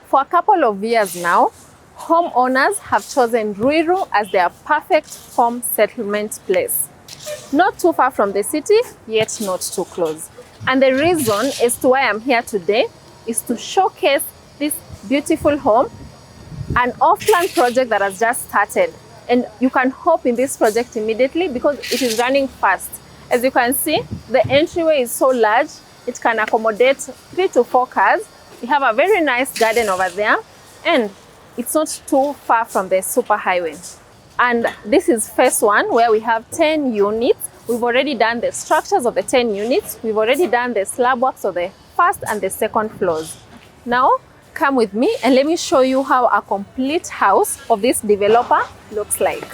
For a couple of years now, homeowners have chosen Ruiru as their perfect home settlement place. Not too far from the city, yet not too close. And the reason as to why I'm here today is to showcase this beautiful home, an off-plan project that has just started. And you can hop in this project immediately because it is running fast. As you can see, the entryway is so large, it can accommodate 3 to 4 cars. We have a very nice garden over there, and it's not too far from the superhighway. And this is phase 1, where we have 10 units. We've already done the structures of the 10 units. We've already done the slab works of the first and the second floors. Now, come with me and let me show you how a complete house of this developer looks like.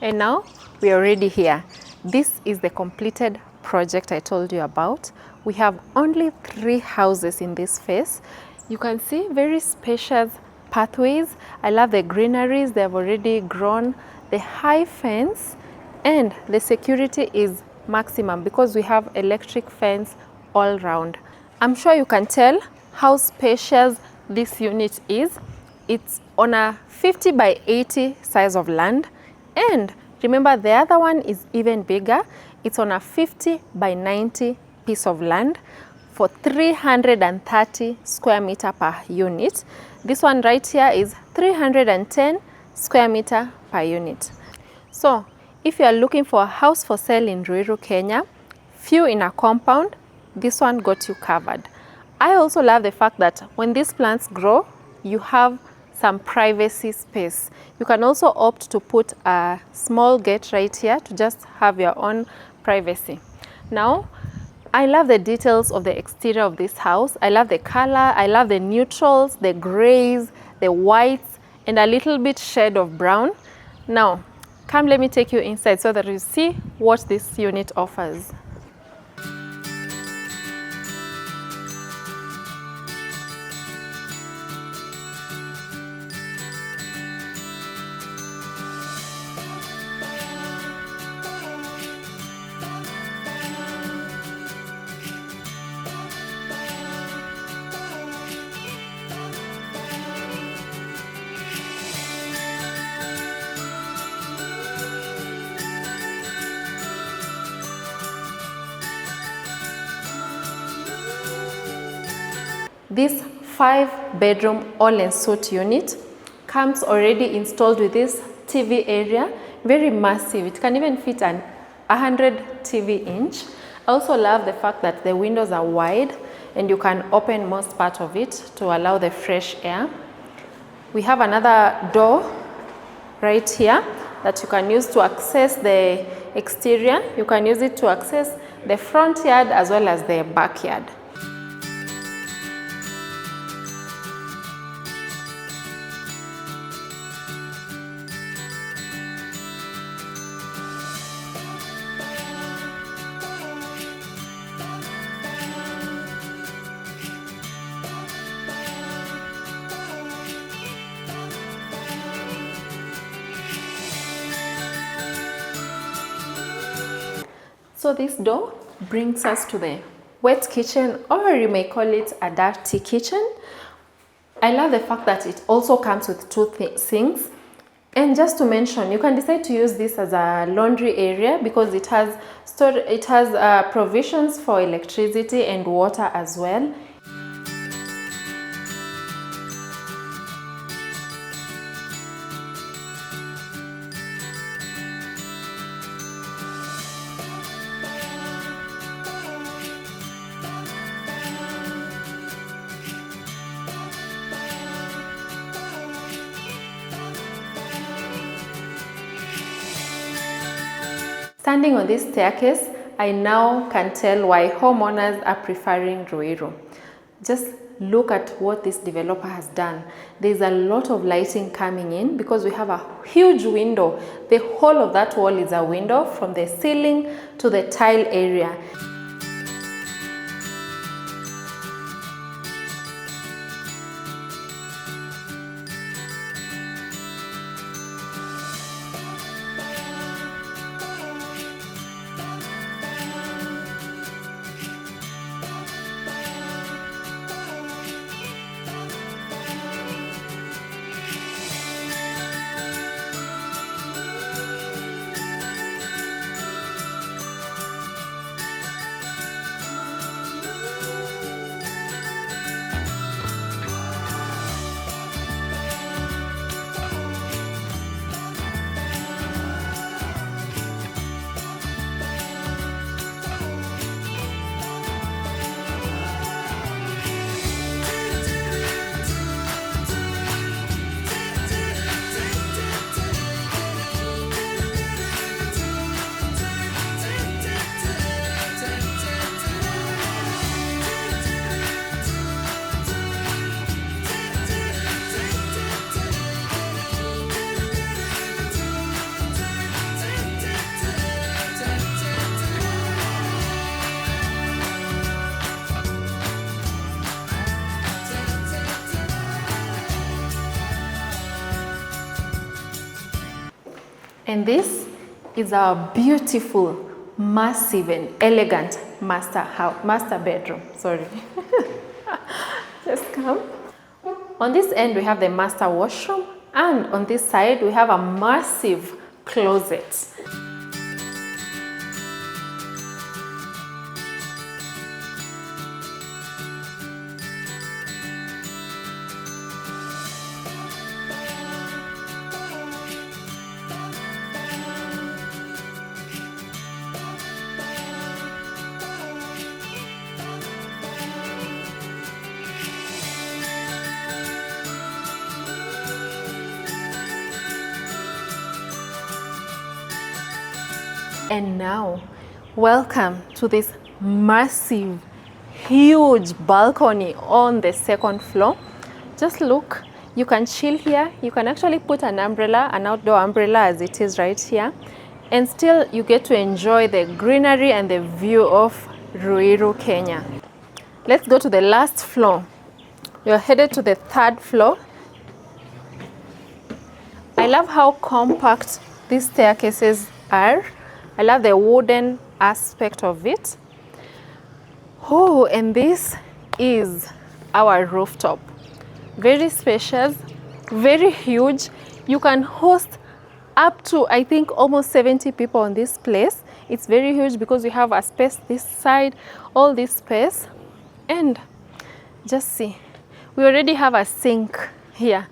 And now we're already here. This is the completed project I told you about. We have only 3 houses in this phase. You can see very spacious pathways. I love the greeneries, they have already grown, the high fence, and the security is maximum because we have electric fence all round. I'm sure you can tell how spacious this unit is. It's on a 50 by 80 size of land. And remember, the other one is even bigger. It's on a 50 by 90 piece of land for 330 square meter per unit. This one right here is 310 square meter per unit. So if you are looking for a house for sale in Ruiru, Kenya, few in a compound, this one got you covered. I also love the fact that when these plants grow, you have some privacy space. You can also opt to put a small gate right here to just have your own privacy. Now, I love the details of the exterior of this house. I love the color, I love the neutrals, the grays, the whites, and a little bit shade of brown. Now, come let me take you inside so that you see what this unit offers. This 5-bedroom all-en-suite unit comes already installed with this TV area, very massive. It can even fit an 100 TV inch. I also love the fact that the windows are wide and you can open most part of it to allow the fresh air. We have another door right here that you can use to access the exterior. You can use it to access the front yard as well as the backyard. So this door brings us to the wet kitchen, or you may call it a dirty kitchen. I love the fact that it also comes with 2 sinks. And just to mention, you can decide to use this as a laundry area because it has provisions for electricity and water as well. Standing on this staircase, I now can tell why homeowners are preferring Ruiru. Just look at what this developer has done. There's a lot of lighting coming in because we have a huge window. The whole of that wall is a window from the ceiling to the tile area. And this is our beautiful, massive and elegant master bedroom. Sorry. Just come. On this end we have the master washroom, and on this side we have a massive closet. And now, welcome to this massive, huge balcony on the second floor. Just look, you can chill here. You can actually put an umbrella, an outdoor umbrella as it is right here. And still you get to enjoy the greenery and the view of Ruiru, Kenya. Let's go to the last floor. You're headed to the third floor. I love how compact these staircases are. I love the wooden aspect of it. Oh, and this is our rooftop. Very spacious, very huge. You can host up to, I think, almost 70 people on this place. It's very huge because we have a space this side, all this space. And just see, we already have a sink here.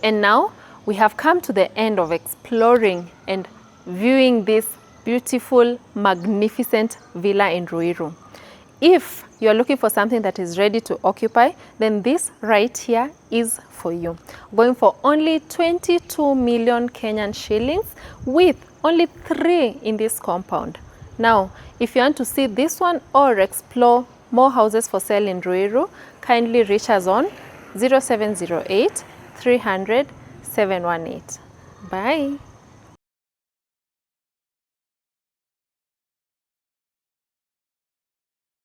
And now we have come to the end of exploring and viewing this beautiful, magnificent villa in Ruiru. If you're looking for something that is ready to occupy, then this right here is for you. Going for only 22 million Kenyan shillings with only 3 in this compound. Now, if you want to see this one or explore more houses for sale in Ruiru, kindly reach us on 0708 300 718. Bye.